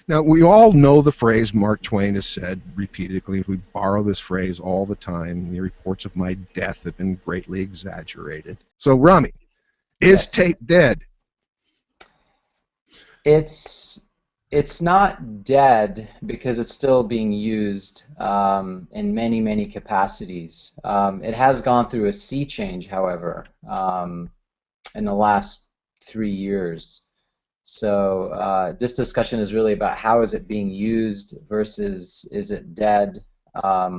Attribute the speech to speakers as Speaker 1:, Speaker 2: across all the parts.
Speaker 1: Now, we all know the phrase Mark Twain has said repeatedly. We borrow this phrase all the time. The reports of my death have been greatly exaggerated. So, Rami, is
Speaker 2: Yes.
Speaker 1: tape dead?
Speaker 2: It's it's not dead because it's still being used in many, many capacities. It has gone through a sea change, however, in the last 3 years. So this discussion is really about how is it being used versus is it dead. I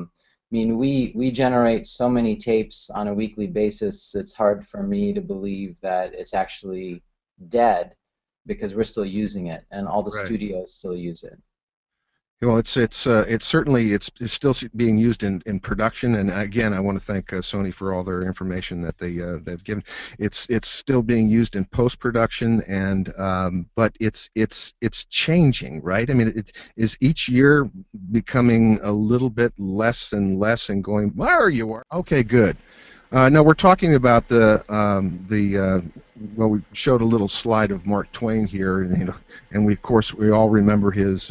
Speaker 2: mean, we generate so many tapes on a weekly basis, it's hard for me to believe that it's actually dead because we're still using it and all the
Speaker 1: Right.
Speaker 2: studios still use it.
Speaker 1: Well, it's certainly it's still being used in production, and again, I want to thank Sony for all their information that they've given. It's still being used in post production, and but it's changing, right? I mean, it is each year becoming a little bit less and less, and going, where you are? Okay, good. No, we're talking about well, we showed a little slide of Mark Twain here, and and we of course we all remember his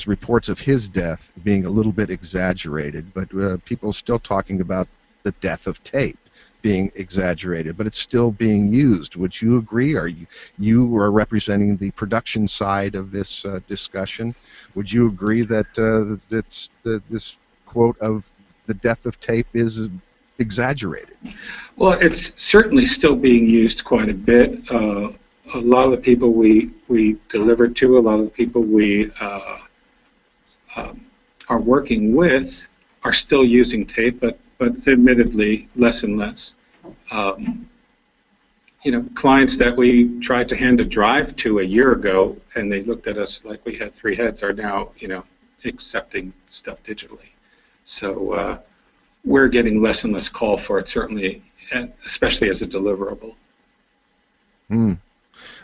Speaker 1: reports of his death being a little bit exaggerated, but people are still talking about the death of tape being exaggerated, but it's still being used. Would you agree? You are representing the production side of this discussion? Would you agree that this quote of the death of tape is exaggerated?
Speaker 3: Well, it's certainly still being used quite a bit. A lot of the people we deliver to, a lot of the people we are working with are still using tape, but admittedly less and less. Um, Clients that we tried to hand a drive to a year ago and they looked at us like we had three heads are now, accepting stuff digitally. So we're getting less and less call for it, certainly, and especially as a deliverable.
Speaker 1: Hmm.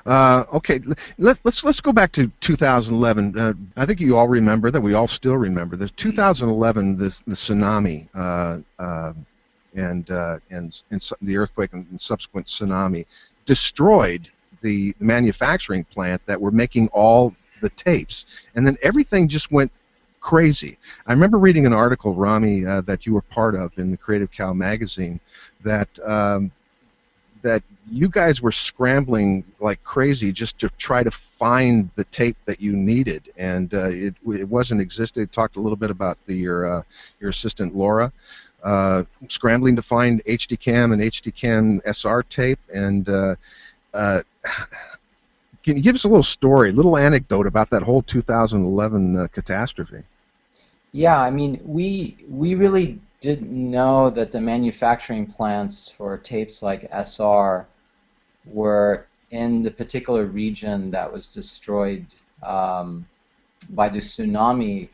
Speaker 1: Okay, let's go back to 2011. I think you all remember that. We all still remember this 2011, the tsunami and the earthquake and subsequent tsunami destroyed the manufacturing plant that were making all the tapes, and then everything just went crazy. I remember reading an article, Rami, that you were part of in the Creative Cow magazine, that that you guys were scrambling like crazy just to try to find the tape that you needed, and it wasn't existed. Talked a little bit about your assistant Laura scrambling to find HD-Cam and HD-Cam SR tape, and can you give us a little story, a little anecdote about that whole 2011 catastrophe?
Speaker 2: Yeah, I mean, we really didn't know that the manufacturing plants for tapes like SR were in the particular region that was destroyed by the tsunami.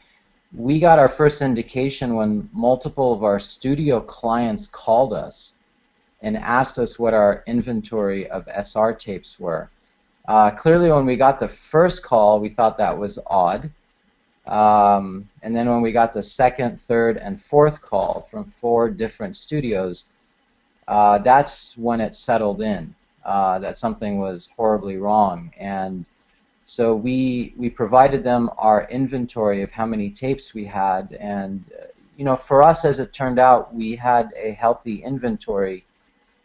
Speaker 2: We got our first indication when multiple of our studio clients called us and asked us what our inventory of SR tapes were. Clearly, when we got the first call, we thought that was odd. And then when we got the second, third, and fourth call from 4 different studios, that's when it settled in that something was horribly wrong. And so we provided them our inventory of how many tapes we had, and for us, as it turned out, we had a healthy inventory,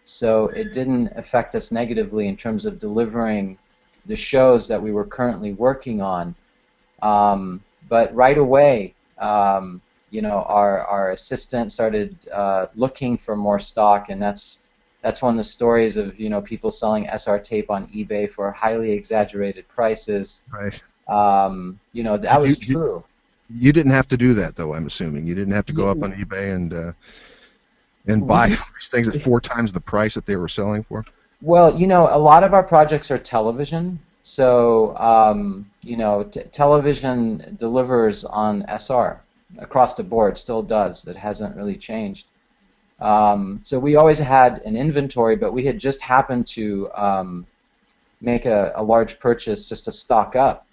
Speaker 2: so it didn't affect us negatively in terms of delivering the shows that we were currently working on. But right away, our assistant started looking for more stock, and that's when the stories of people selling SR tape on eBay for highly exaggerated prices.
Speaker 1: Right.
Speaker 2: That
Speaker 1: Did
Speaker 2: was
Speaker 1: you,
Speaker 2: true.
Speaker 1: you didn't have to do that, though, I'm assuming. You didn't have to go up
Speaker 2: Y-
Speaker 1: on eBay and buy
Speaker 2: We
Speaker 1: these things at 4 times the price that they were selling for.
Speaker 2: Well, a lot of our projects are television, so television delivers on SR across the board, still does. That hasn't really changed. So we always had an inventory, but we had just happened to make a large purchase just to stock up.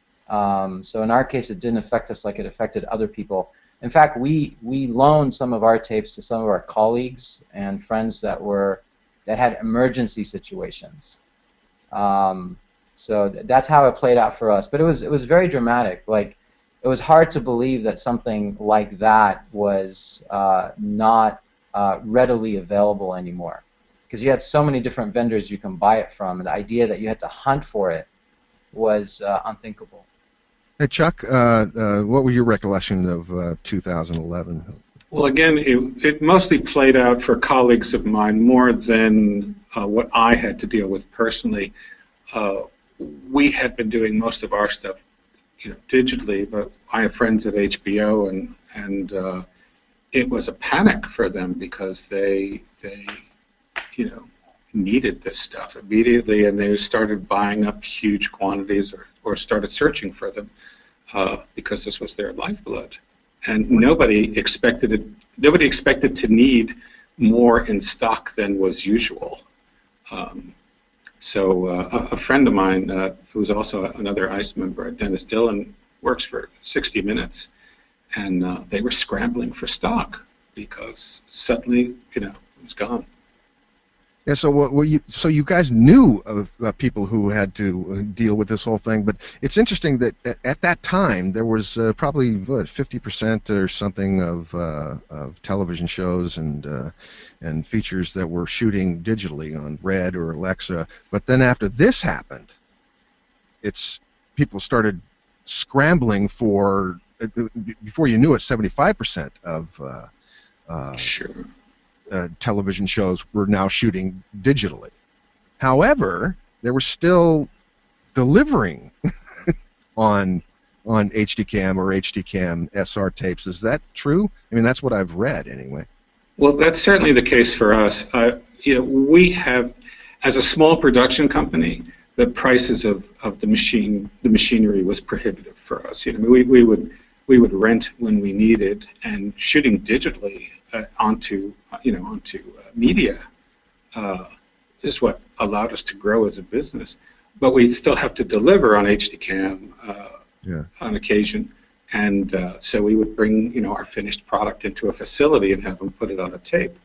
Speaker 2: So in our case, it didn't affect us like it affected other people. In fact, we loaned some of our tapes to some of our colleagues and friends that had emergency situations. Um, So that's how it played out for us. But it was very dramatic. Like, it was hard to believe that something like that was not readily available anymore, because you had so many different vendors you can buy it from, and the idea that you had to hunt for it was unthinkable.
Speaker 1: Hey, Chuck, what was your recollection of 2011?
Speaker 3: Well, again, it mostly played out for colleagues of mine more than what I had to deal with personally. We had been doing most of our stuff, digitally, but I have friends at HBO, and it was a panic for them because they needed this stuff immediately, and they started buying up huge quantities or started searching for them because this was their lifeblood. And nobody expected to need more in stock than was usual. So a friend of mine who's also another ICE member, Dennis Dillon, works for 60 Minutes, and they were scrambling for stock because suddenly, it was gone.
Speaker 1: Yeah, so you guys knew of people who had to deal with this whole thing, but it's interesting that at that time there was probably 50% or something of television shows and features that were shooting digitally on Red or Alexa. But then after this happened, people started scrambling for, before you knew it, 75% of
Speaker 3: Sure.
Speaker 1: Television shows were now shooting digitally. However, they were still delivering on HDCam or HDCam SR tapes. Is that true? I mean, that's what I've read anyway.
Speaker 3: Well, that's certainly the case for us. We have, as a small production company, the prices of the machinery was prohibitive for us. We would rent when we needed, and shooting digitally onto media is what allowed us to grow as a business. But we still have to deliver on HDCam on occasion, and so we would bring our finished product into a facility and have them put it on a tape,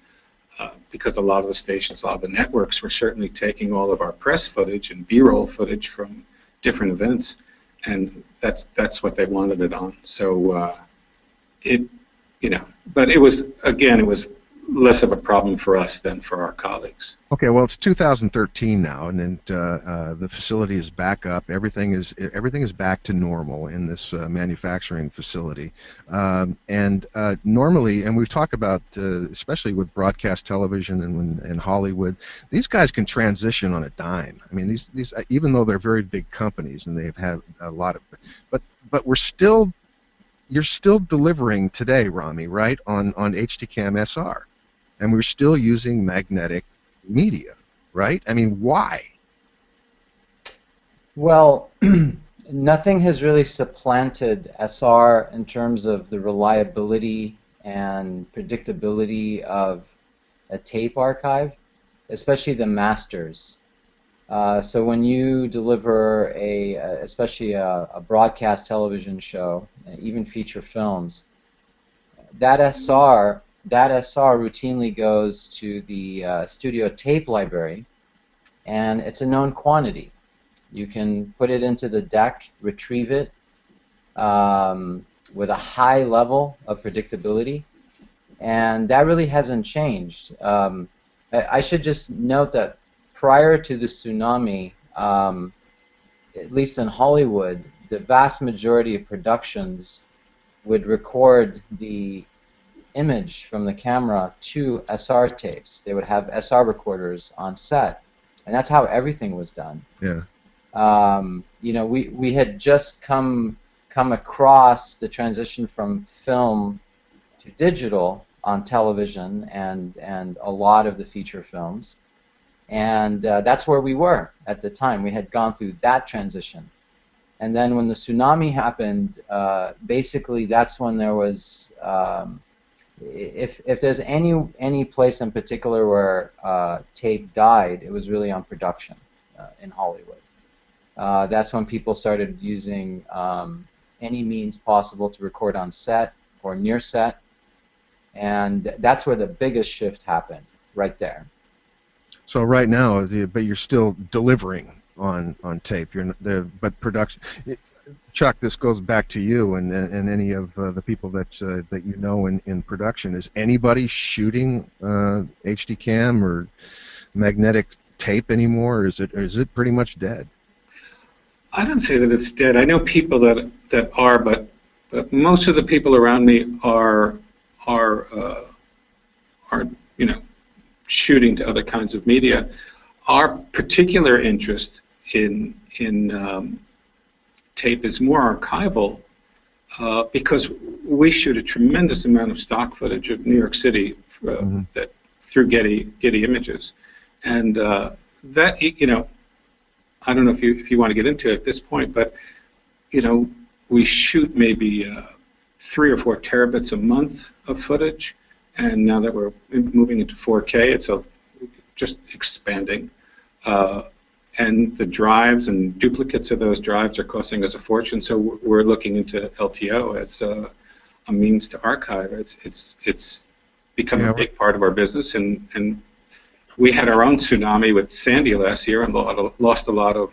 Speaker 3: because a lot of the stations, a lot of the networks were certainly taking all of our press footage and B-roll footage from different events, and that's what they wanted it on. So but it was less of a problem for us than for our colleagues.
Speaker 1: Okay, well, it's 2013 now, and the facility is back up. Everything is back to normal in this manufacturing facility. Normally, and we've talked about, especially with broadcast television and Hollywood, these guys can transition on a dime. I mean, these even though they're very big companies and they've had a lot of, but you're still delivering today, Rami, right, on HDCam SR. And we're still using magnetic media, right? I mean, why?
Speaker 2: Well, nothing has really supplanted SR in terms of the reliability and predictability of a tape archive, especially the masters. So when you deliver especially a broadcast television show, even feature films, that SR routinely goes to the studio tape library, and it's a known quantity. You can put it into the deck, retrieve it with a high level of predictability, and that really hasn't changed. I should just note that prior to the tsunami, at least in Hollywood, the vast majority of productions would record the image from the camera to SR tapes. They would have SR recorders on set, and that's how everything was done.
Speaker 1: Yeah.
Speaker 2: We had just come across the transition from film to digital on television and a lot of the feature films. And that's where we were at the time. We had gone through that transition. And then when the tsunami happened, basically that's when there was, if there's any place in particular where tape died, it was really on production in Hollywood. That's when people started using any means possible to record on set or near set. And that's where the biggest shift happened, right there.
Speaker 1: So right now, but you're still delivering on tape. But production. Chuck, this goes back to you and any of the people that that you know in production. Is anybody shooting HD cam or magnetic tape anymore, or is it pretty much dead?
Speaker 3: I don't say that it's dead. I know people that are, but most of the people around me are shooting to other kinds of media. Our particular interest in tape is more archival because we shoot a tremendous amount of stock footage of New York City that through Getty Images, and that I don't know if you want to get into it at this point, but we shoot maybe 3 or 4 terabits a month of footage, and now that we're moving into 4K, it's just expanding. And the drives and duplicates of those drives are costing us a fortune, so we're looking into LTO as a means to archive. It's become a big part of our business, and we had our own tsunami with Sandy last year and lost a lot of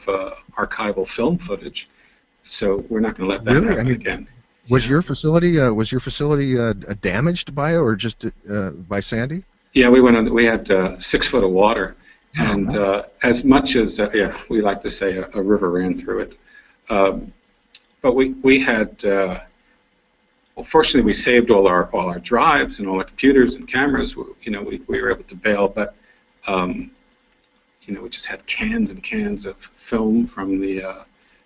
Speaker 3: archival film footage. So we're not going to let that happen again.
Speaker 1: Was your facility damaged by it, or just by Sandy?
Speaker 3: Yeah, we had 6 foot of water. And as much as, we like to say a river ran through it. But we had, well, fortunately we saved all our drives and all our computers and cameras. We were able to bail, but, we just had cans and cans of film from the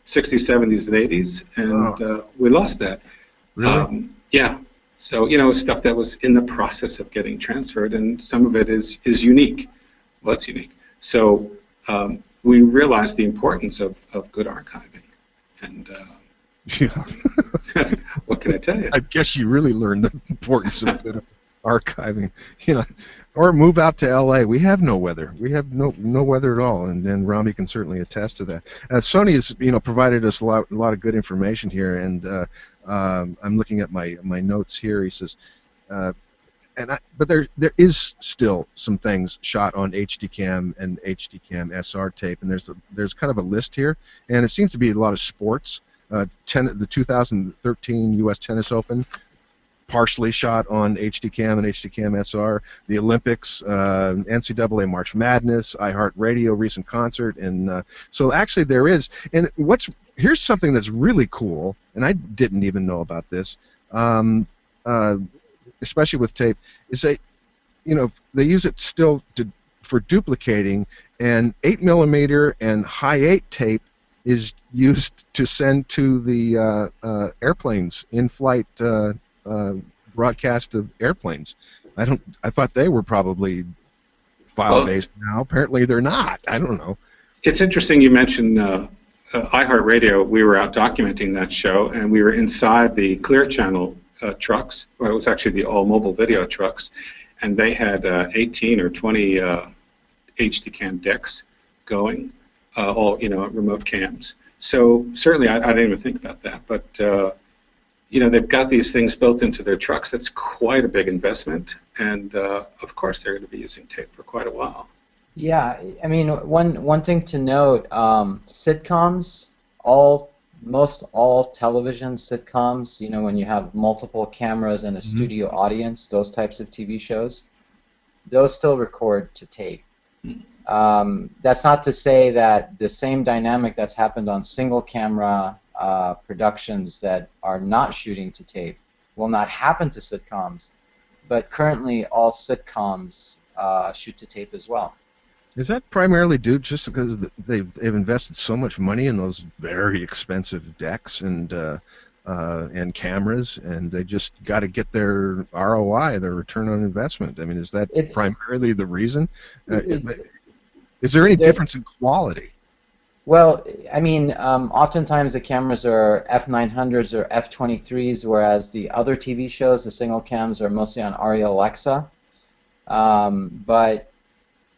Speaker 3: 60s, 70s, and 80s, and we lost that.
Speaker 1: Really?
Speaker 3: Yeah. So, stuff that was in the process of getting transferred, and some of it is unique. Well, it's unique. So we realized the importance of good archiving, and what can I tell you?
Speaker 1: I guess you really learned the importance of good archiving, or move out to LA. We have no weather. We have no weather at all, and Rami can certainly attest to that. Sony has provided us a lot of good information here, and I'm looking at my notes here. He says. But there is still some things shot on HD cam and HD cam SR tape, and there's kind of a list here, and it seems to be a lot of sports. The 2013 U.S. Tennis Open, partially shot on HD cam and HD cam SR. The Olympics, NCAA March Madness, iHeartRadio recent concert, and so actually there is. And here's something that's really cool, and I didn't even know about this. Especially with tape, is they use it still for duplicating, and 8mm and high 8 tape is used to send to the airplanes, in-flight broadcast of airplanes. I thought they were probably file-based now. Apparently they're not. I don't know.
Speaker 3: It's interesting you mentioned iHeartRadio. We were out documenting that show, and we were inside the Clear Channel trucks. Well, it was actually the all-mobile video trucks, and they had 18 or 20 HD cam decks going, all remote cams. So certainly, I didn't even think about that. But they've got these things built into their trucks. That's quite a big investment, and of course, they're going to be using tape for quite a while.
Speaker 2: Yeah, I mean, one thing to note: sitcoms, most all television sitcoms, when you have multiple cameras and a studio audience, those types of TV shows, those still record to tape. That's not to say that the same dynamic that's happened on single camera productions that are not shooting to tape will not happen to sitcoms, but currently all sitcoms shoot to tape as well.
Speaker 1: Is that primarily due just because they've invested so much money in those very expensive decks and cameras, and they just got to get their ROI, their return on investment? I mean, is that primarily the reason? Is there any difference in quality?
Speaker 2: Well, I mean, oftentimes the cameras are F900s or F23s, whereas the other TV shows, the single cams, are mostly on Arri Alexa. But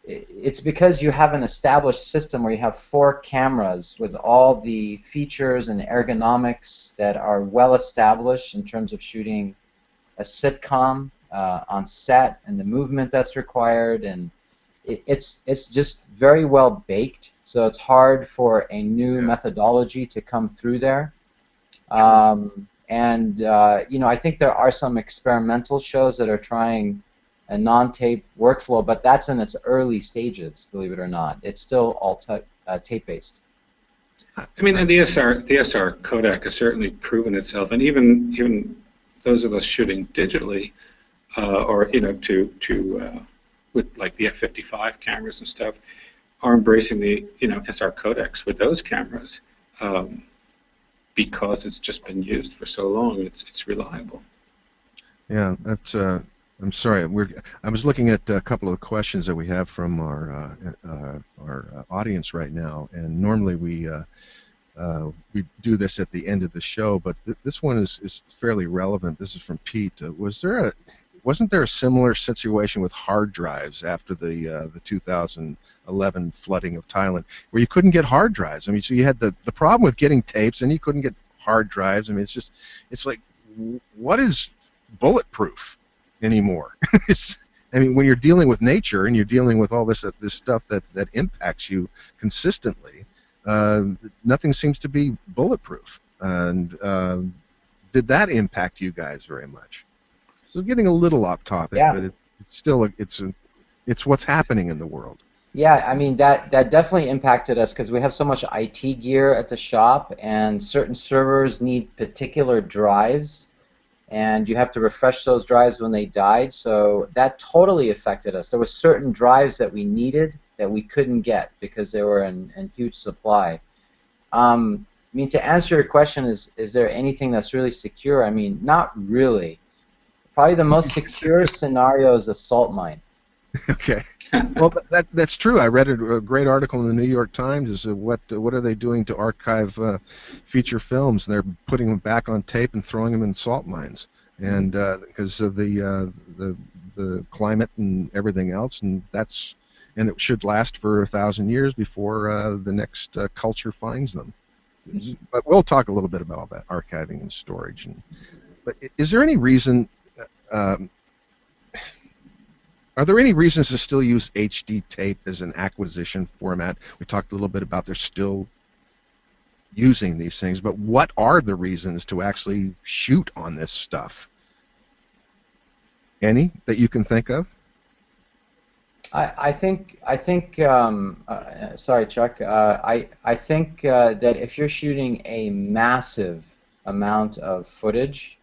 Speaker 2: it's because you have an established system where you have 4 cameras with all the features and ergonomics that are well established in terms of shooting a sitcom on set, and the movement that's required, and it's just very well baked, so it's hard for a new methodology to come through there. I think there are some experimental shows that are trying a non-tape workflow, but that's in its early stages, believe it or not. It's still all tape-based.
Speaker 3: I mean, and the SR codec has certainly proven itself, and even those of us shooting digitally, or with like the F55 cameras and stuff, are embracing the SR codecs with those cameras. Because it's just been used for so long, it's reliable.
Speaker 1: Yeah, that's. I'm sorry. I was looking at a couple of the questions that we have from our audience right now, and normally we do this at the end of the show, but this one is fairly relevant. This is from Pete. Wasn't there a similar situation with hard drives after the 2011 flooding of Thailand, where you couldn't get hard drives? I mean, so you had the problem with getting tapes, and you couldn't get hard drives. I mean, it's like, what is bulletproof anymore? I mean, when you're dealing with nature and you're dealing with all this stuff that impacts you consistently, nothing seems to be bulletproof. And did that impact you guys very much? So getting a little off topic, but it's still it's what's happening in the world.
Speaker 2: Yeah, I mean that definitely impacted us because we have so much IT gear at the shop, and certain servers need particular drives, and you have to refresh those drives when they died. So that totally affected us. There were certain drives that we needed that we couldn't get because they were in huge supply. I mean, to answer your question, is there anything that's really secure? I mean, not really. Probably the most secure scenario is a salt mine.
Speaker 1: Okay. Well, that's true. I read a great article in the New York Times. Is what are they doing to archive feature films? They're putting them back on tape and throwing them in salt mines, and because of the climate and everything else, and it should last for 1,000 years before the next culture finds them. But we'll talk a little bit about all that archiving and storage. But is there any reason? Are there any reasons to still use HD tape as an acquisition format? We talked a little bit about they're still using these things, but what are the reasons to actually shoot on this stuff? Any that you can think of?
Speaker 2: I think sorry, Chuck. I think that if you're shooting a massive amount of footage,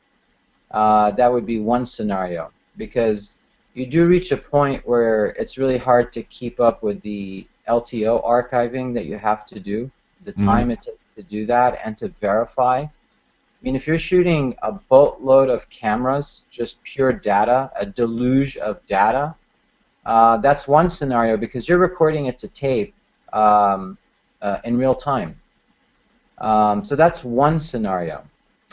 Speaker 2: that would be one scenario, because you do reach a point where it's really hard to keep up with the LTO archiving that you have to do, the time it takes to do that, and to verify. I mean, if you're shooting a boatload of cameras, just pure data, a deluge of data, that's one scenario because you're recording it to tape in real time. So that's one scenario.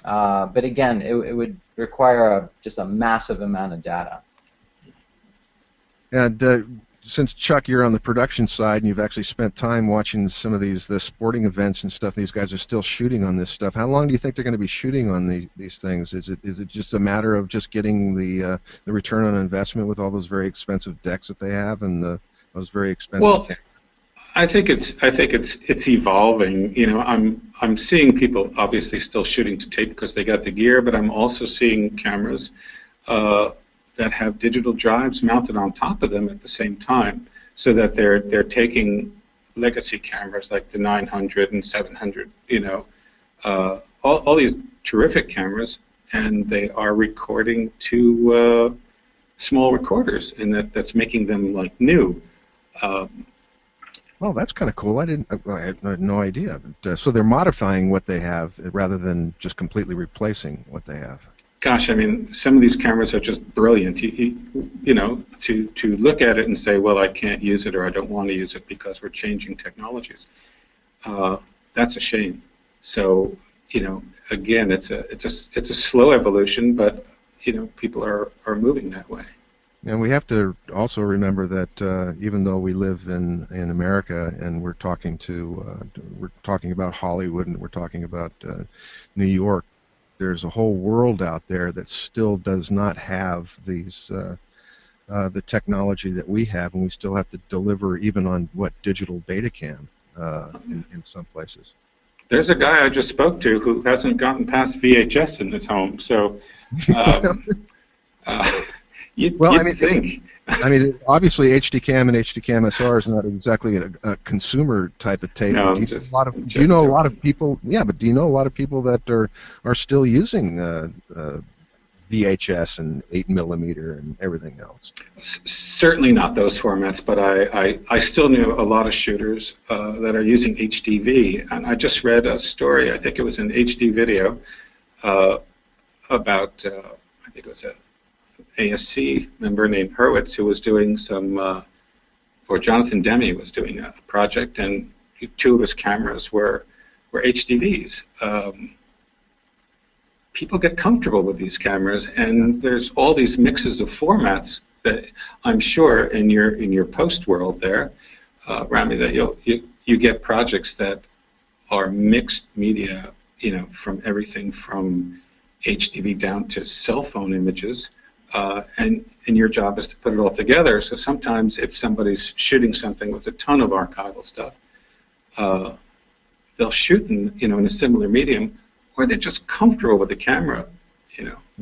Speaker 2: But again, it would require just a massive amount of data.
Speaker 1: And since, Chuck, you're on the production side and you've actually spent time watching some of the sporting events and stuff, these guys are still shooting on this stuff. How long do you think they're going to be shooting on these things? Is it just a matter of just getting the return on investment with all those very expensive decks that they have and those very expensive?
Speaker 3: Well, I think it's evolving. You know, I'm seeing people obviously still shooting to tape because they got the gear, but I'm also seeing cameras that have digital drives mounted on top of them at the same time, so that they're taking legacy cameras like the 900 and 700, you know, all these terrific cameras, and they are recording to small recorders, and that's making them like new.
Speaker 1: Well, that's kind of cool. I had no idea. But, so they're modifying what they have rather than just completely replacing what they have.
Speaker 3: Gosh, I mean, some of these cameras are just brilliant. You know, to look at it and say, well, I can't use it or I don't want to use it because we're changing technologies. That's a shame. So, you know, again, it's a slow evolution, but you know, people are moving that way.
Speaker 1: And we have to also remember that even though we live in America and we're talking about Hollywood and we're talking about New York, there's a whole world out there that still does not have these the technology that we have, and we still have to deliver even on what digital Betacam in some places.
Speaker 3: There's a guy I just spoke to who hasn't gotten past VHS in his home, so um, you'd think.
Speaker 1: I mean, obviously HDCam and HDCam SR is not exactly a consumer type of tape.
Speaker 3: No,
Speaker 1: do you know a lot of people? Yeah, but do you know a lot of people that are still using VHS and 8mm and everything else?
Speaker 3: Certainly not those formats, but I still knew a lot of shooters that are using HDV, and I just read a story. I think it was an HD video about I think it was a ASC member named Hurwitz who was doing some, or Jonathan Demme was doing a project, and two of his cameras were HDVs. People get comfortable with these cameras, and there's all these mixes of formats that I'm sure in your post world there, Rami, that you get projects that are mixed media, from everything from HDV down to cell phone images. And your job is to put it all together. So sometimes if somebody's shooting something with a ton of archival stuff, they'll shoot in a similar medium, or they're just comfortable with the camera.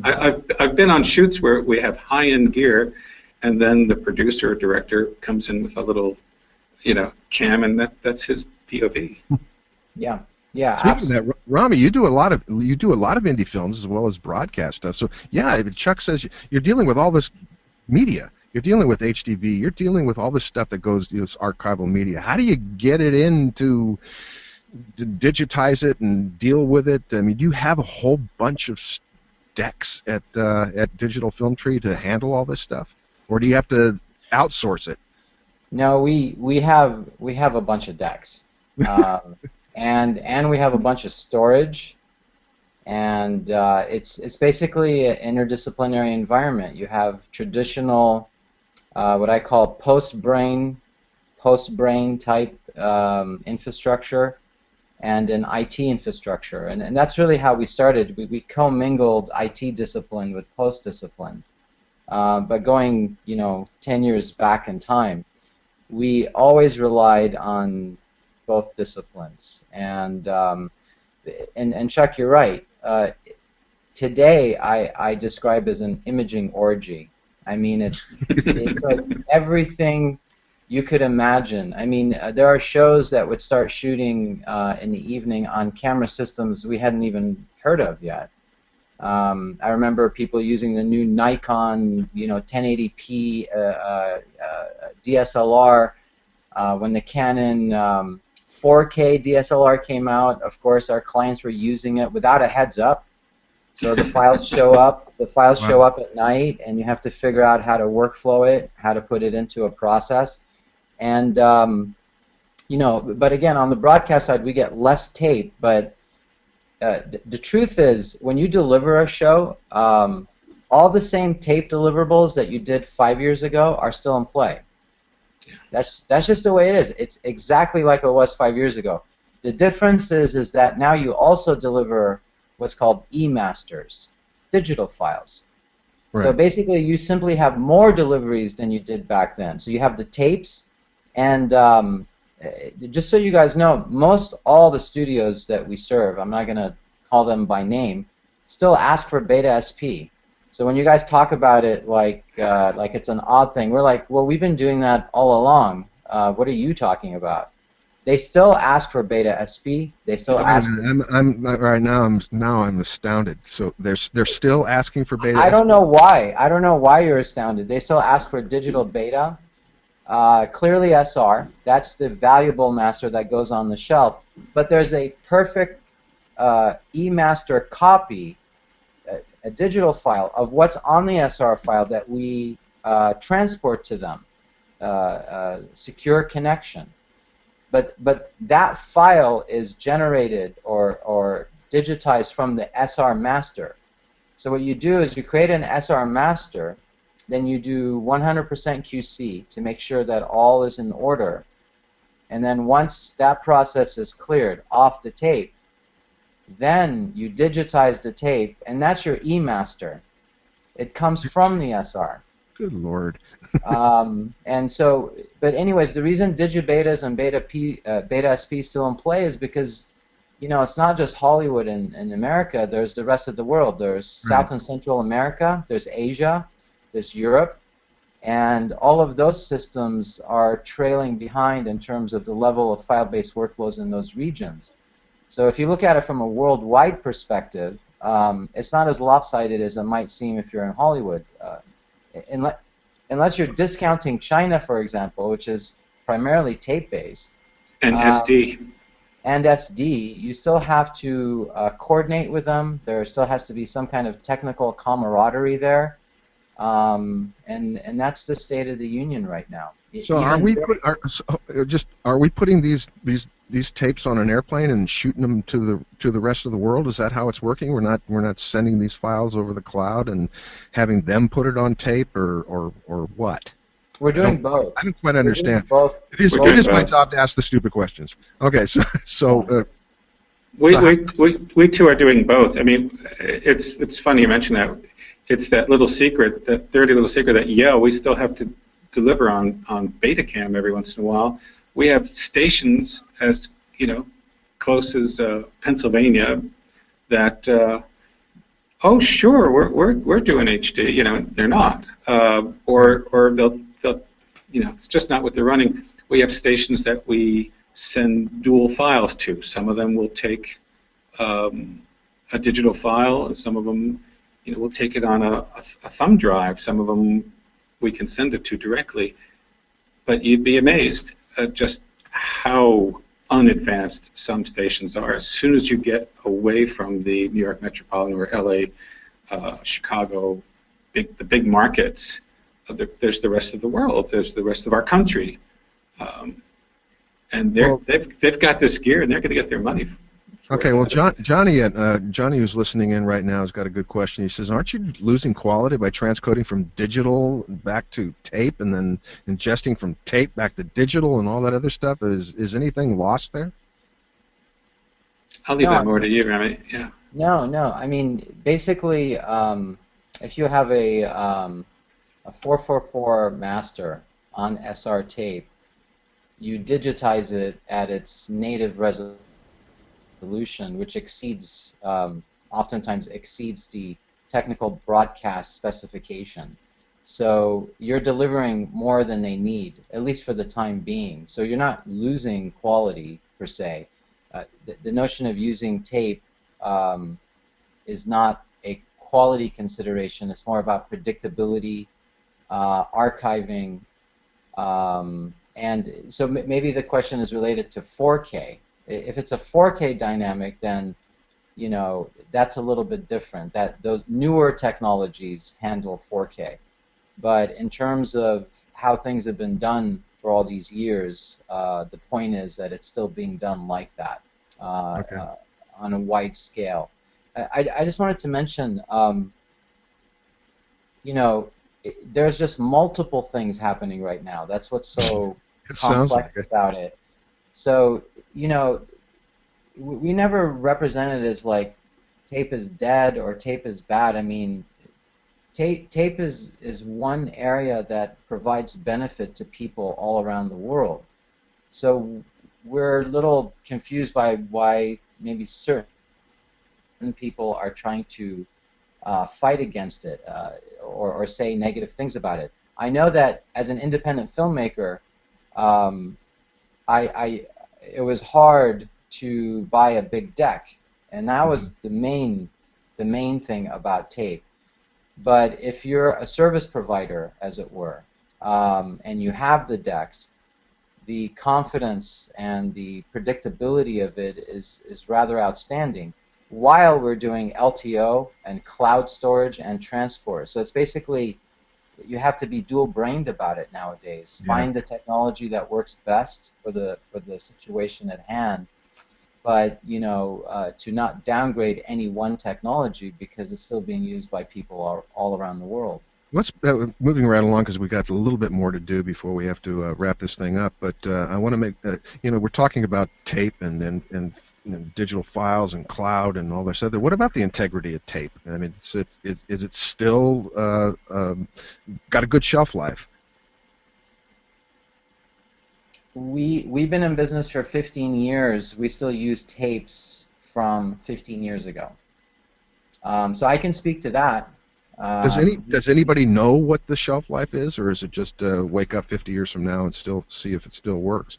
Speaker 3: I've been on shoots where we have high-end gear, and then the producer or director comes in with a little, cam, and that's his POV.
Speaker 2: Yeah. Yeah.
Speaker 1: Speaking of that, Rami, you do a lot of indie films as well as broadcast stuff. So yeah, Chuck says you're dealing with all this media. You're dealing with HDV. You're dealing with all this stuff that goes to this archival media. How do you get it into to digitize it and deal with it? I mean, do you have a whole bunch of decks at Digital Film Tree to handle all this stuff, or do you have to outsource it?
Speaker 2: No, we have a bunch of decks. And we have a bunch of storage, and it's basically an interdisciplinary environment. You have traditional, what I call post-brain type infrastructure, and an IT infrastructure, and that's really how we started. We commingled IT discipline with post discipline, but going 10 years back in time, we always relied on both disciplines, and Chuck, you're right. Today, I describe as an imaging orgy. I mean, it's like everything you could imagine. I mean, there are shows that would start shooting in the evening on camera systems we hadn't even heard of yet. I remember people using the new Nikon, 1080p DSLR when the Canon 4K DSLR came out. Of course, our clients were using it without a heads up. So the files show up. The files show up at night, and you have to figure out how to workflow it, how to put it into a process. And but again, on the broadcast side, we get less tape. But the truth is, when you deliver a show, all the same tape deliverables that you did 5 years ago are still in play. That's just the way it is. It's exactly like it was 5 years ago. The difference is that now you also deliver what's called e-masters, digital files. Right. So basically, you simply have more deliveries than you did back then. So you have the tapes, and just so you guys know, most all the studios that we serve, I'm not going to call them by name, still ask for Beta SP. So when you guys talk about it like it's an odd thing, we're like, well, we've been doing that all along. What are you talking about? They still ask for Beta SP. They still ask.
Speaker 1: I'm right now. I'm astounded. So they're still asking for Beta.
Speaker 2: I don't know why. I don't know why you're astounded. They still ask for digital Beta. Clearly SR. That's the valuable master that goes on the shelf. But there's a perfect e-master copy, a digital file of what's on the SR file that we transport to them. Secure connection. But that file is generated or digitized from the SR master. So what you do is you create an SR master, then you do 100% QC to make sure that all is in order. And then once that process is cleared off the tape, then you digitize the tape, and that's your e-master. It comes from the SR.
Speaker 1: Good Lord.
Speaker 2: And so, but anyways, the reason digibetas and beta SP is still in play is because, you know, it's not just Hollywood and America. There's the rest of the world. There's
Speaker 1: Right.
Speaker 2: South and Central America. There's Asia. There's Europe. And all of those systems are trailing behind in terms of the level of file-based workflows in those regions. So if you look at it from a worldwide perspective, it's not as lopsided as it might seem if you're in Hollywood. Unless you're discounting China, for example, which is primarily tape-based,
Speaker 3: And
Speaker 2: uh,
Speaker 3: SD.
Speaker 2: and SD, you still have to coordinate with them. There still has to be some kind of technical camaraderie there, and that's the state of the union right now.
Speaker 1: So are we putting these tapes on an airplane and shooting them to the rest of the world? Is that how it's working? We're not sending these files over the cloud and having them put it on tape or what?
Speaker 2: We're doing both.
Speaker 1: I don't quite
Speaker 2: We're doing
Speaker 1: understand.
Speaker 2: both.
Speaker 3: We're
Speaker 1: It
Speaker 3: doing
Speaker 1: is my
Speaker 3: both.
Speaker 1: job to ask the stupid questions. Okay, so
Speaker 3: We too are doing both. I mean, it's funny you mention that. It's that little secret, that dirty little secret that, yeah, we still have to deliver on Betacam every once in a while. We have stations as, you know, close as Pennsylvania that, oh, sure, we're doing HD. You know, they're not. Or they'll, you know, it's just not what they're running. We have stations that we send dual files to. Some of them will take a digital file, and some of them, you know, we'll take it on a thumb drive. Some of them we can send it to directly. But you'd be amazed at just how unadvanced some stations are. As soon as you get away from the New York metropolitan or LA, Chicago, the big markets, there's the rest of the world. There's the rest of our country. And they've got this gear, and they're going to get their money.
Speaker 1: okay, well, Johnny, who's listening in right now, has got a good question. He says, "Aren't you losing quality by transcoding from digital back to tape, and then ingesting from tape back to digital, and all that other stuff? Is anything lost there?"
Speaker 3: I'll leave
Speaker 2: No,
Speaker 3: that more to you, Remy. Yeah.
Speaker 2: no. I mean, basically, if you have a 444 master on SR tape, you digitize it at its native resolution, which exceeds, oftentimes exceeds the technical broadcast specification. So you're delivering more than they need, at least for the time being. So you're not losing quality per se. The notion of using tape is not a quality consideration. It's more about predictability, archiving, and so maybe the question is related to 4K. If it's a 4K dynamic, then, you know, that's a little bit different. That those newer technologies handle 4K. But in terms of how things have been done for all these years, the point is that it's still being done like that
Speaker 1: Okay.
Speaker 2: on a wide scale. I just wanted to mention, you know, there's just multiple things happening right now. That's what's so
Speaker 1: It sounds like
Speaker 2: complex
Speaker 1: it.
Speaker 2: about it. So, you know, we never represented it as like tape is dead or tape is bad. I mean, tape is one area that provides benefit to people all around the world. So we're a little confused by why maybe certain people are trying to fight against it or say negative things about it. I know that as an independent filmmaker, um, it was hard to buy a big deck, and that was the main thing about tape. But if you're a service provider, as it were, and you have the decks, the confidence and the predictability of it is rather outstanding, while we're doing LTO and cloud storage and transport. So it's basically, you have to be dual-brained about it nowadays.
Speaker 1: Yeah.
Speaker 2: Find the technology that works best for the situation at hand, but, you know, to not downgrade any one technology because it's still being used by people all around the world.
Speaker 1: Let's moving right along because we got a little bit more to do before we have to wrap this thing up. But I want to make we're talking about tape and digital files and cloud and all this other. What about the integrity of tape? I mean, is it still got a good shelf life?
Speaker 2: We've been in business for 15 years. We still use tapes from 15 years ago. So I can speak to that.
Speaker 1: Does anybody know what the shelf life is, or is it just wake up 50 years from now and still see if it still works?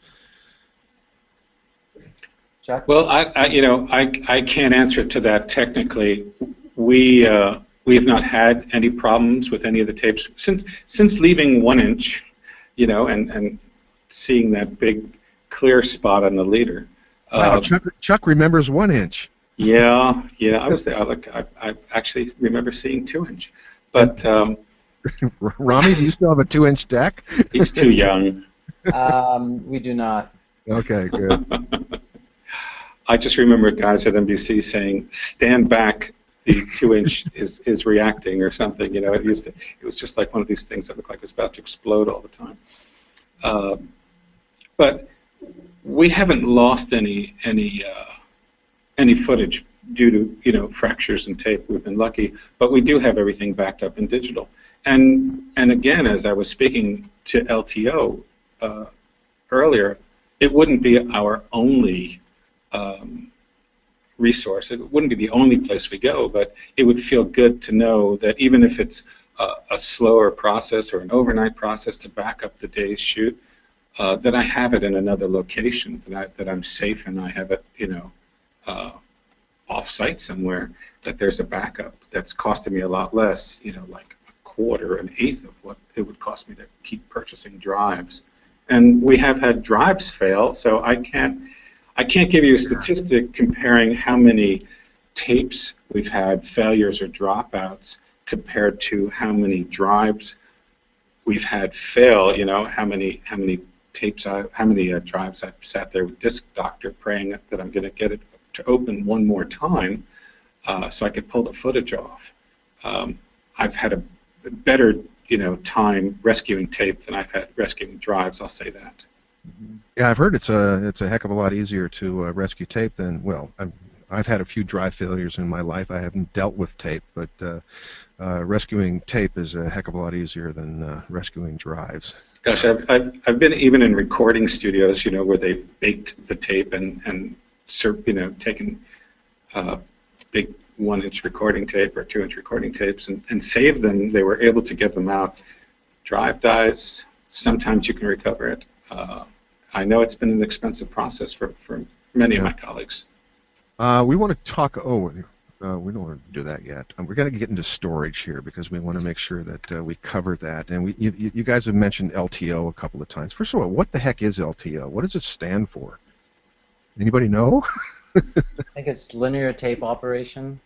Speaker 2: Chuck?
Speaker 3: Well, I can't answer to that technically. We have not had any problems with any of the tapes since leaving 1-inch, and seeing that big clear spot on the leader.
Speaker 1: Wow, Chuck remembers 1-inch.
Speaker 3: Yeah, I was there. I actually remember seeing 2-inch, but
Speaker 1: Rami, do you still have a 2-inch deck?
Speaker 3: He's too young.
Speaker 2: We do not.
Speaker 3: Okay, good. I just remember guys at NBC saying, "Stand back, the 2-inch is reacting," or something. It was just like one of these things that looked like it was about to explode all the time. But we haven't lost any footage due to fractures in tape. We've been lucky, but we do have everything backed up in digital. And again, as I was speaking to LTO earlier, it wouldn't be our only resource. It wouldn't be the only place we go, but it would feel good to know that even if it's a slower process or an overnight process to back up the day's shoot, that I have it in another location, that I'm safe and I have it, off-site somewhere, that there's a backup that's costing me a lot less, like a quarter, an eighth of what it would cost me to keep purchasing drives. And we have had drives fail, so I can't give you a statistic comparing how many tapes we've had failures or dropouts compared to how many drives we've had fail. How many drives I've sat there with Disk Doctor praying that I'm going to get it to open one more time so I could pull the footage off. I've had a better time rescuing tape than I've had rescuing drives, I'll say that.
Speaker 1: Yeah, I've heard it's a heck of a lot easier to rescue tape than, well, I've had a few drive failures in my life. I haven't dealt with tape, but rescuing tape is a heck of a lot easier than rescuing drives.
Speaker 3: Gosh, I've been even in recording studios, where they baked the tape and taken big 1-inch recording tape or 2-inch recording tapes and saved them. They were able to get them out. Drive dies. Sometimes you can recover it. I know it's been an expensive process for many of my colleagues.
Speaker 1: We want to talk. We don't want to do that yet. We're going to get into storage here because we want to make sure that we cover that. And you guys have mentioned LTO a couple of times. First of all, what the heck is LTO? What does it stand for? Anybody know?
Speaker 2: I think it's linear tape operation.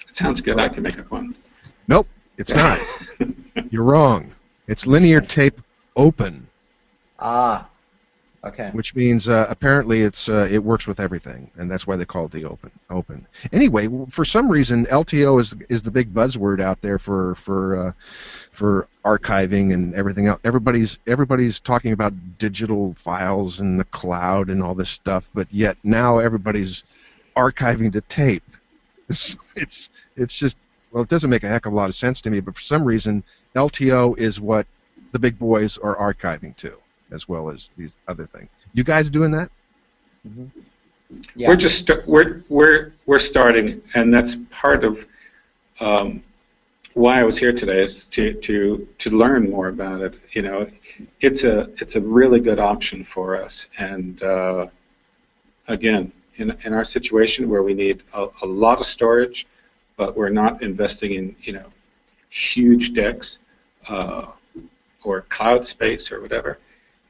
Speaker 3: It sounds good. I can make up one.
Speaker 1: Nope, it's not. You're wrong. It's linear tape open.
Speaker 2: Ah, okay.
Speaker 1: Which means apparently it works with everything, and that's why they call it the open. Anyway, for some reason, LTO is the big buzzword out there for archiving and everything else. Everybody's talking about digital files and the cloud and all this stuff, but yet now everybody's archiving to tape. It's just, well, it doesn't make a heck of a lot of sense to me, but for some reason, LTO is what the big boys are archiving to, as well as these other things. You guys doing that?
Speaker 2: Mm-hmm. Yeah.
Speaker 3: We're starting, and that's part of why I was here today, is to learn more about it. It's a really good option for us, and again, in our situation where we need a lot of storage, but we're not investing in huge decks or cloud space or whatever.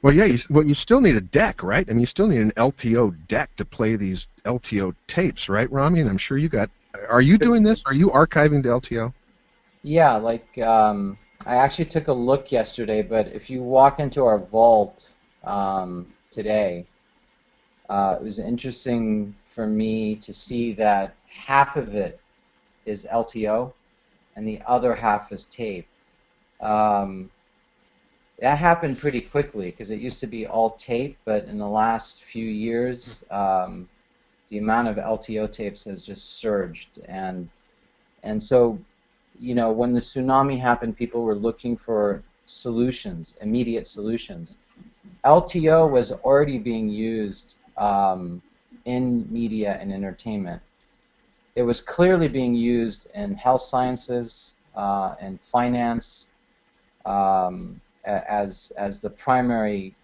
Speaker 1: Well, yeah, you still need a deck, right? I mean, you still need an LTO deck to play these LTO tapes, right, Rami? And I'm sure you got. Are you doing this? Are you archiving to LTO?
Speaker 2: Yeah, I actually took a look yesterday, but if you walk into our vault today, it was interesting for me to see that half of it is LTO and the other half is tape. That happened pretty quickly because it used to be all tape, but in the last few years, the amount of LTO tapes has just surged, and so, you know, when the tsunami happened, people were looking for solutions, immediate solutions. LTO was already being used in media and entertainment. It was clearly being used in health sciences and finance as the primary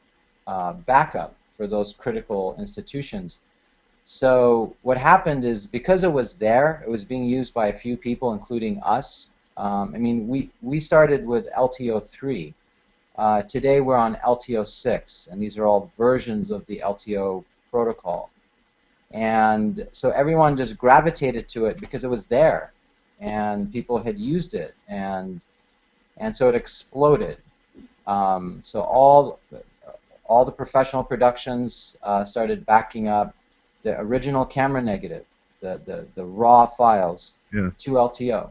Speaker 2: backup for those critical institutions. So what happened is, because it was there, it was being used by a few people, including us. I mean, we started with LTO3. Today we're on LTO6, and these are all versions of the LTO protocol. And so everyone just gravitated to it because it was there, and people had used it, and so it exploded. So all the professional productions started backing up the original camera negative, the raw files,
Speaker 1: Yeah.
Speaker 2: to LTO.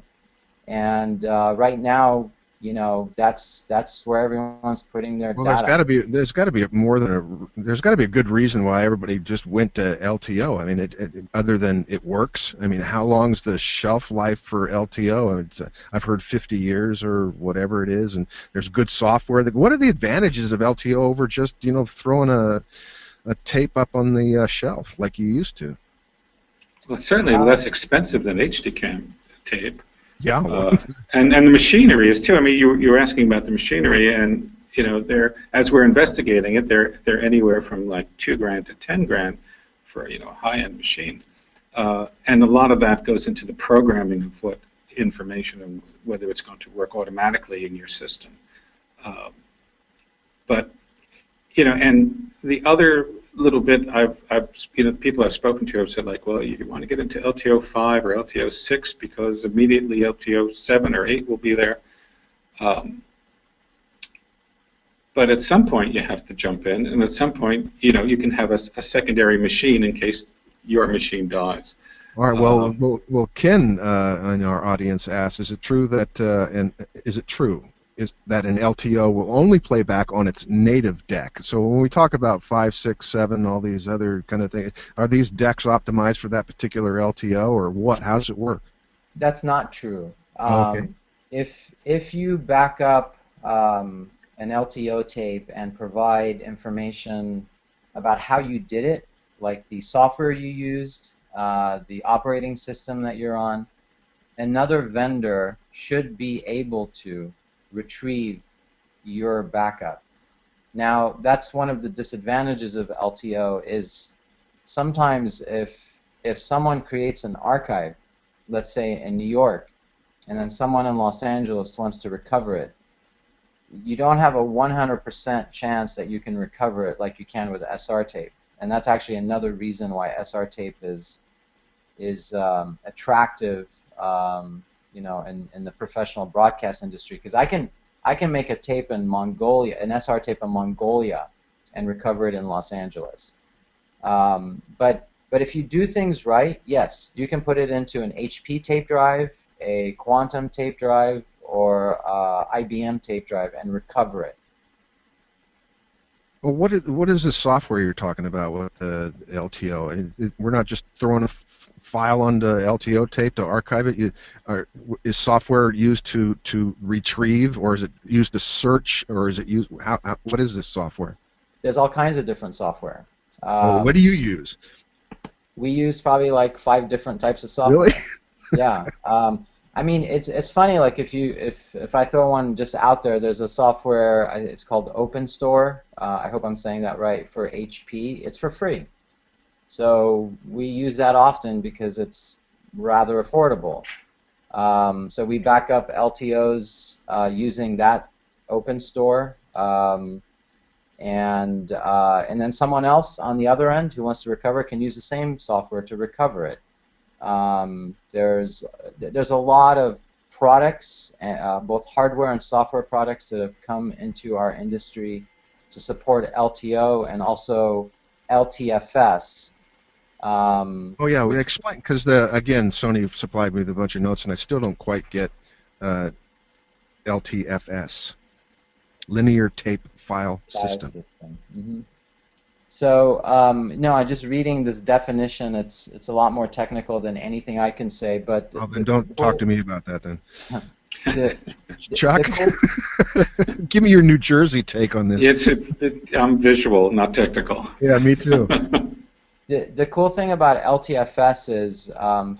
Speaker 2: And right now, you know, that's where everyone's putting their
Speaker 1: Well,
Speaker 2: data.
Speaker 1: there's got to be more than there's got to be a good reason why everybody just went to LTO. I mean, other than it works. I mean, how long's the shelf life for LTO? I've heard 50 years or whatever it is, and there's good software. What are the advantages of LTO over just, you know, throwing a tape up on the shelf like you used to?
Speaker 3: Well, it's certainly less expensive than HDCam tape.
Speaker 1: Yeah.
Speaker 3: And the machinery is too. I mean, you were asking about the machinery, and you know, as we're investigating it, they're anywhere from like $2,000 to $10,000 for, you know, a high-end machine, and a lot of that goes into the programming of what information and whether it's going to work automatically in your system. But you know, and the other little bit you know, people I've spoken to have said, like, well, you want to get into LTO 5 or LTO 6 because immediately LTO 7 or 8 will be there. But at some point you have to jump in, and at some point, you know, you can have a secondary machine in case your machine dies.
Speaker 1: All right. Well, Ken in our audience asks, is it true that is that an LTO will only play back on its native deck? So when we talk about 5, 6, 7, all these other kind of things, are these decks optimized for that particular LTO, or what? How does it work?
Speaker 2: That's not true.
Speaker 1: Okay.
Speaker 2: If you back up an LTO tape and provide information about how you did it, like the software you used, the operating system that you're on, another vendor should be able to retrieve your backup. Now, that's one of the disadvantages of LTO, is sometimes if someone creates an archive, let's say in New York, and then someone in Los Angeles wants to recover it, you don't have a 100% chance that you can recover it like you can with SR tape. And that's actually another reason why SR tape is attractive, you know, in the professional broadcast industry, because I can make a tape in Mongolia, an SR tape in Mongolia, and recover it in Los Angeles. But if you do things right, yes, you can put it into an HP tape drive, a Quantum tape drive, or IBM tape drive and recover it.
Speaker 1: Well, what is the software you're talking about with the LTO? We're not just throwing a file onto LTO tape to archive it. Is software used to retrieve, or is it used to search, or is it used? What is this software?
Speaker 2: There's all kinds of different software.
Speaker 1: What do you use?
Speaker 2: We use probably like 5 different types of software.
Speaker 1: Really?
Speaker 2: Yeah. I mean, it's funny. Like if I throw one just out there, there's a software. It's called OpenStore. I hope I'm saying that right, for HP. It's for free. So we use that often because it's rather affordable. So we back up LTOs using that OpenStore, and then someone else on the other end who wants to recover can use the same software to recover it. There's a lot of products, both hardware and software products, that have come into our industry to support LTO and also LTFS.
Speaker 1: Oh yeah, we explain, because again, Sony supplied me with a bunch of notes, and I still don't quite get uh, LTFS, linear tape file
Speaker 2: File
Speaker 1: system.
Speaker 2: system. So no, I'm just reading this definition. It's a lot more technical than anything I can say. But
Speaker 1: Oh, then don't talk to me about that then.
Speaker 2: the,
Speaker 1: Chuck,
Speaker 2: cool,
Speaker 1: give me your New Jersey take on this.
Speaker 3: I'm visual, not technical.
Speaker 1: Yeah, me too.
Speaker 2: the cool thing about LTFS is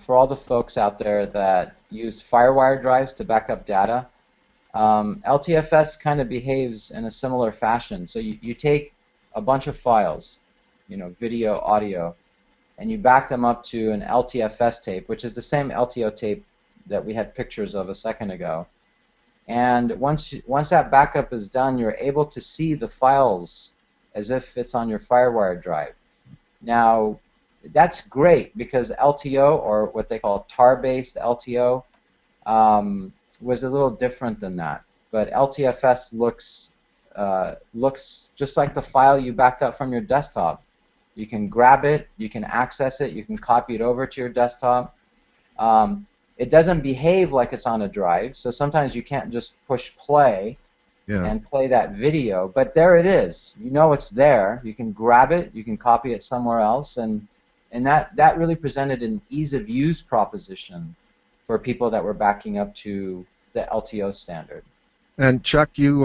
Speaker 2: for all the folks out there that use FireWire drives to back up data, LTFS kind of behaves in a similar fashion. So you take a bunch of files, video, audio, and you back them up to an LTFS tape, which is the same LTO tape that we had pictures of a second ago. And once that backup is done, you're able to see the files as if it's on your FireWire drive. Now, that's great because LTO, or what they call tar-based LTO, was a little different than that. But LTFS looks just like the file you backed up from your desktop. You can grab it, you can access it, you can copy it over to your desktop. It doesn't behave like it's on a drive, so sometimes you can't just push play and play that video, but there it is. You know it's there. You can grab it, you can copy it somewhere else, and that really presented an ease of use proposition for people that were backing up to the LTO standard.
Speaker 1: And Chuck, you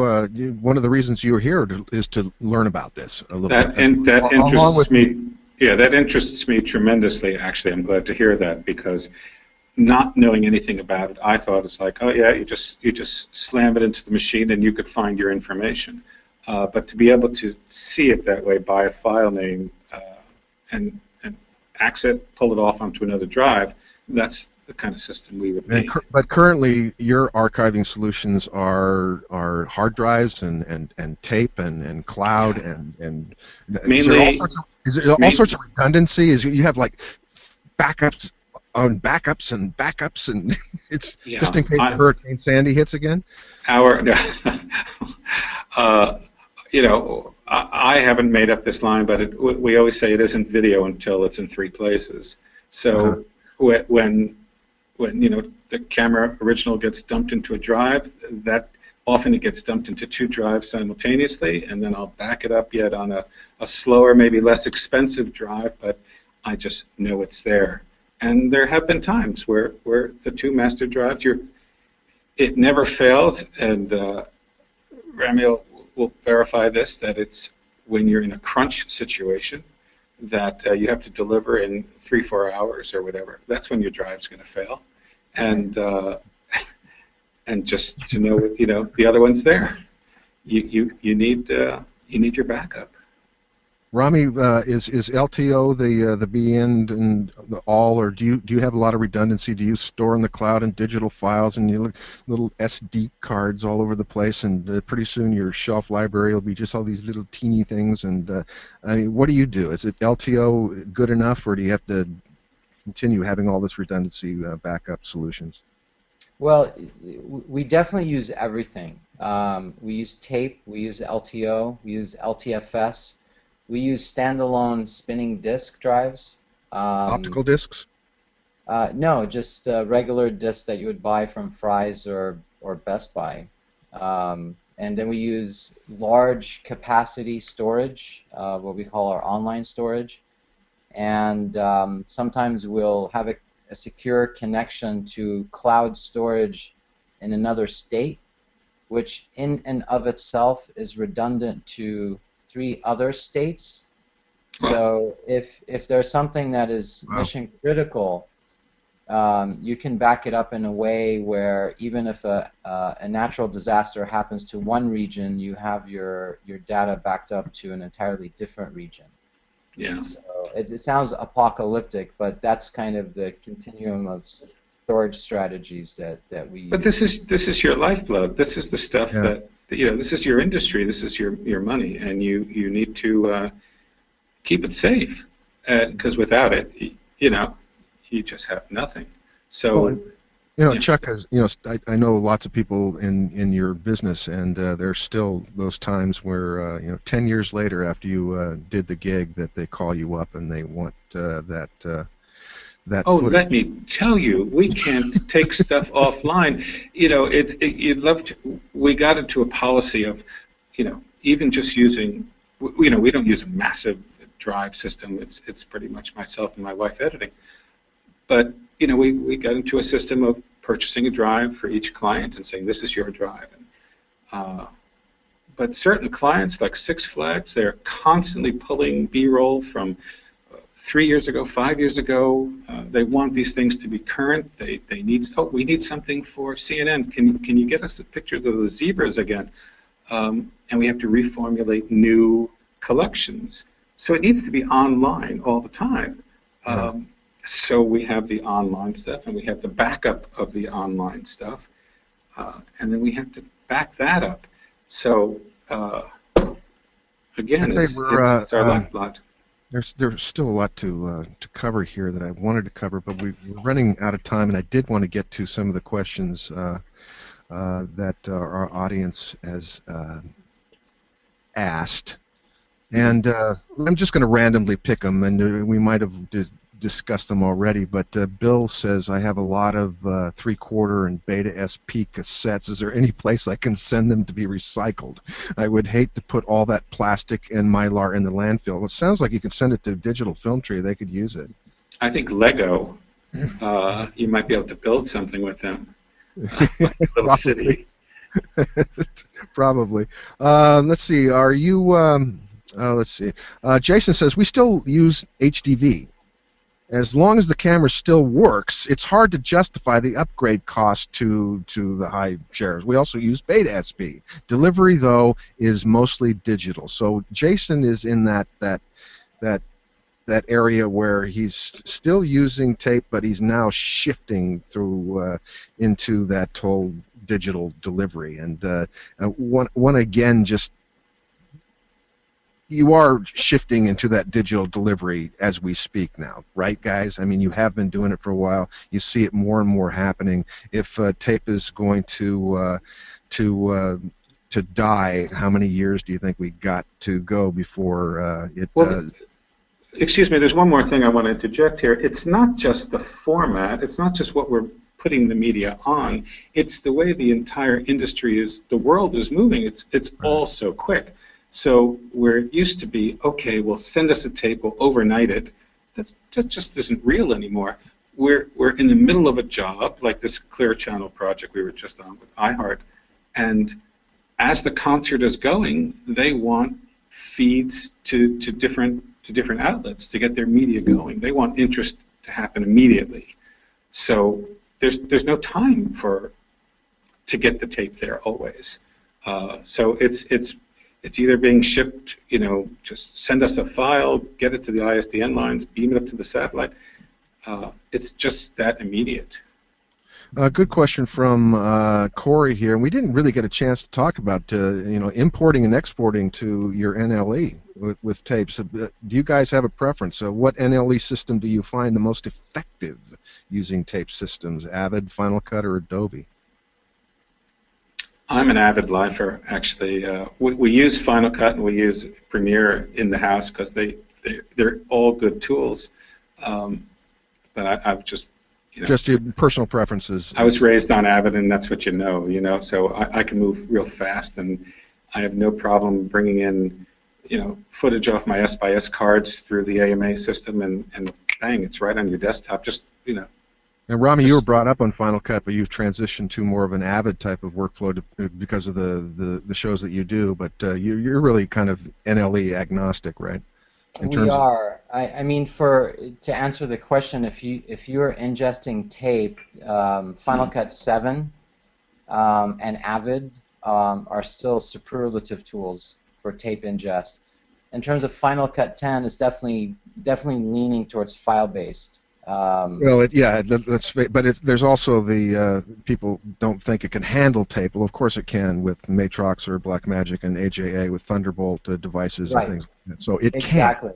Speaker 1: one of the reasons you were here is to learn about this a little bit.
Speaker 3: And that interests me. Yeah, that interests me tremendously. Actually, I'm glad to hear that because not knowing anything about it, I thought it's like, oh yeah, you just slam it into the machine and you could find your information. But to be able to see it that way by a file name and access, pull it off onto another drive, that's the kind of system we would need.
Speaker 1: But currently, your archiving solutions are hard drives and tape and cloud and
Speaker 3: mainly.
Speaker 1: Is there all sorts of redundancy? Is you have like backups on backups and it's just in case Hurricane Sandy hits again?
Speaker 3: I haven't made up this line, but we always say it isn't video until it's in 3 places. So when the camera original gets dumped into a drive, that often it gets dumped into 2 drives simultaneously, and then I'll back it up yet on a slower, maybe less expensive drive, but I just know it's there. And there have been times where the 2 master drives, it never fails, and Rami will verify this, that it's when you're in a crunch situation that you have to deliver in 3-4 hours or whatever. That's when your drive's going to fail, and just to know the other one's there. You need your backup.
Speaker 1: Rami, is LTO the be end and the all, or do you have a lot of redundancy? Do you store in the cloud and digital files and you look little SD cards all over the place, and pretty soon your shelf library will be just all these little teeny things? And I mean, what do you do? Is it LTO good enough, or do you have to continue having all this redundancy backup solutions?
Speaker 2: Well, we definitely use everything. We use tape, we use LTO, we use LTFS. We use standalone spinning disk drives.
Speaker 1: Optical discs?
Speaker 2: No, just regular discs that you would buy from Fry's or Best Buy. And then we use large capacity storage, what we call our online storage. And sometimes we'll have a secure connection to cloud storage in another state, which in and of itself is redundant to 3 other states. So if there's something that is mission critical, you can back it up in a way where even if a natural disaster happens to one region, you have your data backed up to an entirely different region.
Speaker 3: Yeah.
Speaker 2: So it sounds apocalyptic, but that's kind of the continuum of storage strategies that we use.
Speaker 3: But this is your lifeblood. This is the stuff that this is your industry. This is your money, and you need to keep it safe, because without it, you just have nothing. So,
Speaker 1: Chuck, has I know lots of people in your business, and there's still those times where 10 years later after you did the gig that they call you up and they want that
Speaker 3: Oh,
Speaker 1: footage?
Speaker 3: let me tell you, we can't take stuff offline. You know, you'd love to. We got into a policy of, even just using, we don't use a massive drive system. It's pretty much myself and my wife editing. But, we got into a system of purchasing a drive for each client and saying, this is your drive. But certain clients, like Six Flags, they're constantly pulling B-roll from 3 years ago, 5 years ago. They want these things to be current. They need, we need something for CNN. Can you get us the pictures of the zebras again? And we have to reformulate new collections. So it needs to be online all the time. So we have the online stuff, and we have the backup of the online stuff, and then we have to back that up. So again, it's our lifeblood.
Speaker 1: There's still a lot to cover here that I wanted to cover, but we're running out of time, and I did want to get to some of the questions that our audience has asked. And I'm just going to randomly pick them, and we might have discussed them already, but Bill says, I have a lot of 3/4 and Beta SP cassettes. Is there any place I can send them to be recycled? I would hate to put all that plastic and Mylar in the landfill. Well, it sounds like you could send it to Digital Film Tree. They could use it.
Speaker 3: I think Lego, you might be able to build something with them. Like a little city.
Speaker 1: Probably. Let's see. Are you... let's see. Jason says, we still use HDV. As long as the camera still works, it's hard to justify the upgrade cost to the high shares. We also use Beta SP. Delivery, though, is mostly digital. So Jason is in that area where he's still using tape, but he's now shifting through into that whole digital delivery. And one again, just you are shifting into that digital delivery as we speak now, right, guys? I mean, you have been doing it for a while. You see it more and more happening. If tape is going to die, how many years do you think we got to go before it?
Speaker 3: Well, excuse me. There's one more thing I want to interject here. It's not just the format. It's not just what we're putting the media on. It's the way the entire industry is. The world is moving. It's all so quick. So where it used to be, okay, well, send us a tape, we'll overnight it. That just isn't real anymore. We're in the middle of a job, like this Clear Channel project we were just on with iHeart, and as the concert is going, they want feeds to different outlets to get their media going. They want interest to happen immediately. So there's no time to get the tape there always. So it's either being shipped, just send us a file, get it to the ISDN lines, beam it up to the satellite. It's just that immediate.
Speaker 1: Good question from Corey here, and we didn't really get a chance to talk about importing and exporting to your NLE with tapes. Do you guys have a preference? What NLE system do you find the most effective using tape systems? Avid, Final Cut, or Adobe?
Speaker 3: I'm an avid lifer, actually. We use Final Cut and we use Premiere in the house because they're all good tools. But I've just,
Speaker 1: just your personal preferences.
Speaker 3: I was raised on Avid, and that's what you know. So I can move real fast, and I have no problem bringing in, footage off my S/S cards through the AMA system, and bang, it's right on your desktop. Just,
Speaker 1: And Rami, you were brought up on Final Cut, but you've transitioned to more of an Avid type of workflow because of the shows that you do. But you're really kind of NLE agnostic, right?
Speaker 2: We are. I mean, to answer the question, if you're ingesting tape, Final Cut 7 and Avid are still superlative tools for tape ingest. In terms of Final Cut 10, it's definitely leaning towards file-based.
Speaker 1: Well, but there's also the people don't think it can handle tape. Well, of course it can with Matrox or Blackmagic and AJA with Thunderbolt devices and things like that. So it can.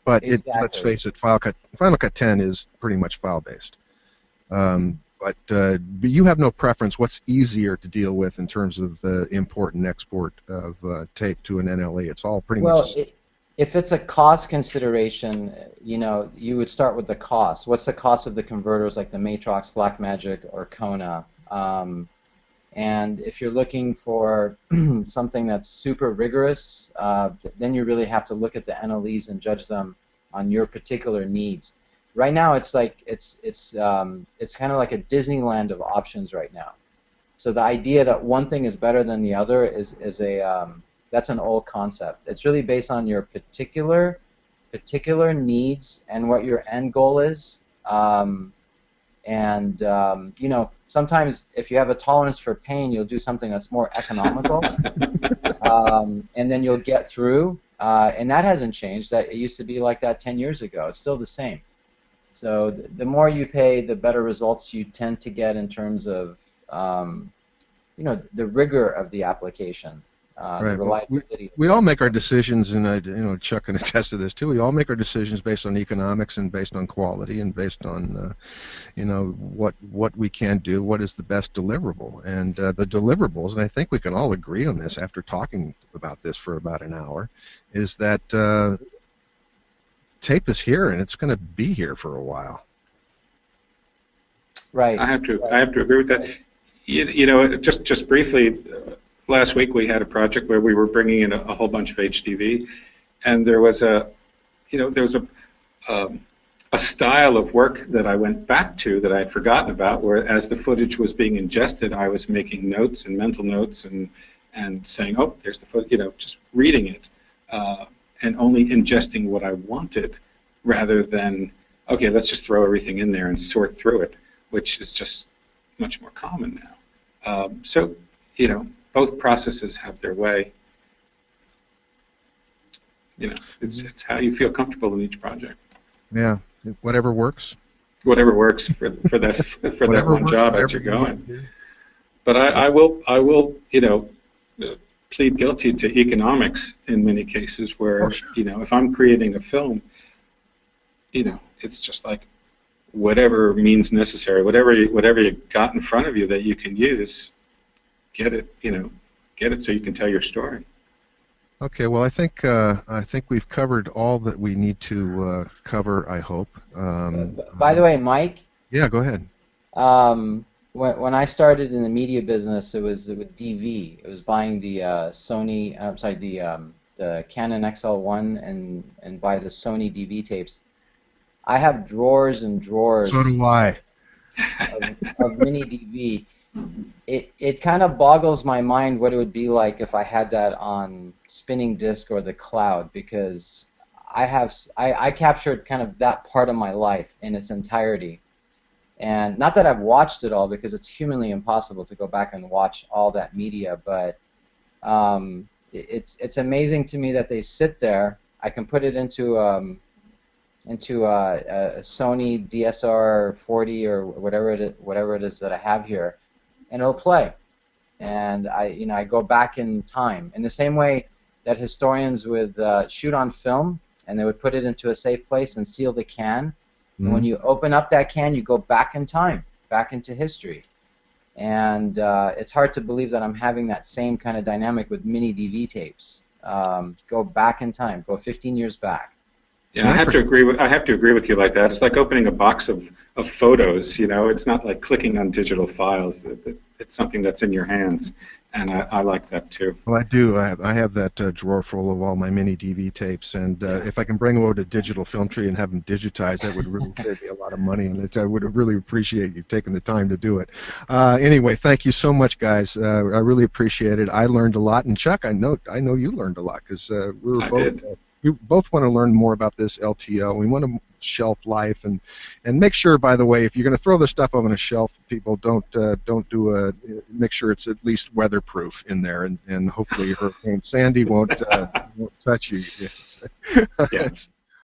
Speaker 1: But let's face it, Final Cut 10 is pretty much file-based. But you have no preference. What's easier to deal with in terms of the import and export of tape to an NLE? It's all pretty much.
Speaker 2: if it's a cost consideration, you know, you would start with the cost. What's the cost of the converters like the Matrox, Blackmagic, or Kona? And if you're looking for something that's super rigorous, then you really have to look at the NLEs and judge them on your particular needs. Right now, it's like it's kind of like a Disneyland of options right now. So the idea that one thing is better than the other is that's an old concept. It's really based on your particular needs and what your end goal is. You know, sometimes if you have a tolerance for pain, you'll do something that's more economical, and then you'll get through. And that hasn't changed. That it used to be like that 10 years ago. It's still the same. So the more you pay, the better results you tend to get in terms of you know, the rigor of the application.
Speaker 1: Right. Well, we all make our decisions, and you know, Chuck can attest to this too. We all make our decisions based on economics and based on quality and based on, you know, what we can do, what is the best deliverable, and the deliverables. And I think we can all agree on this after talking about this for about an hour, is that tape is here and it's going to be here for a while.
Speaker 2: Right.
Speaker 3: I have to agree with that. You know, just briefly. Last week we had a project where we were bringing in a whole bunch of HDV, and there was a style of work that I went back to that I had forgotten about, where as the footage was being ingested, I was making notes and mental notes and saying, oh, there's the footage, you know, just reading it, and only ingesting what I wanted, rather than, okay, let's just throw everything in there and sort through it, which is just much more common now. So, you know, both processes have their way. You know, it's how you feel comfortable in each project.
Speaker 1: Yeah, whatever works.
Speaker 3: Whatever works for that one job as you're going. But I will you know, plead guilty to economics in many cases where, you know, if I'm creating a film, you know, it's just like whatever means necessary, whatever you got in front of you that you can use. Get it so you can tell your story.
Speaker 1: Okay, well, I think we've covered all that we need to cover, I hope.
Speaker 2: By the way, Mike.
Speaker 1: Yeah, go ahead.
Speaker 2: When I started in the media business, it was with DV. It was buying the Sony, I'm sorry, the Canon XL1 and buy the Sony DV tapes. I have drawers and drawers.
Speaker 1: So do I.
Speaker 2: of mini DV. It kind of boggles my mind what it would be like if I had that on spinning disc or the cloud, because I captured kind of that part of my life in its entirety, and not that I've watched it all, because it's humanly impossible to go back and watch all that media, but it's amazing to me that they sit there. I can put it into a Sony DSR 40 or whatever it is that I have here, and it'll play. And I go back in time in the same way that historians would shoot on film, and they would put it into a safe place and seal the can. Mm-hmm. And when you open up that can, you go back in time, back into history. And it's hard to believe that I'm having that same kind of dynamic with mini DV tapes. Go back in time, go 15 years back.
Speaker 3: Yeah, I have to agree with you like that. It's like opening a box of photos. You know, it's not like clicking on digital files. It's something that's in your hands, and I like that too.
Speaker 1: Well, I do. I have that drawer full of all my mini DV tapes, and if I can bring them over to Digital Film Tree and have them digitized, that would really save me a lot of money, and I would really appreciate you taking the time to do it. Anyway, thank you so much, guys. I really appreciate it. I learned a lot, and Chuck, I know you learned a lot, because we were both. We both want to learn more about this LTO. We want to shelf life and make sure, by the way, if you're going to throw the stuff on a shelf, people don't make sure it's at least weatherproof in there, and hopefully Hurricane Sandy won't touch you.
Speaker 3: Yes.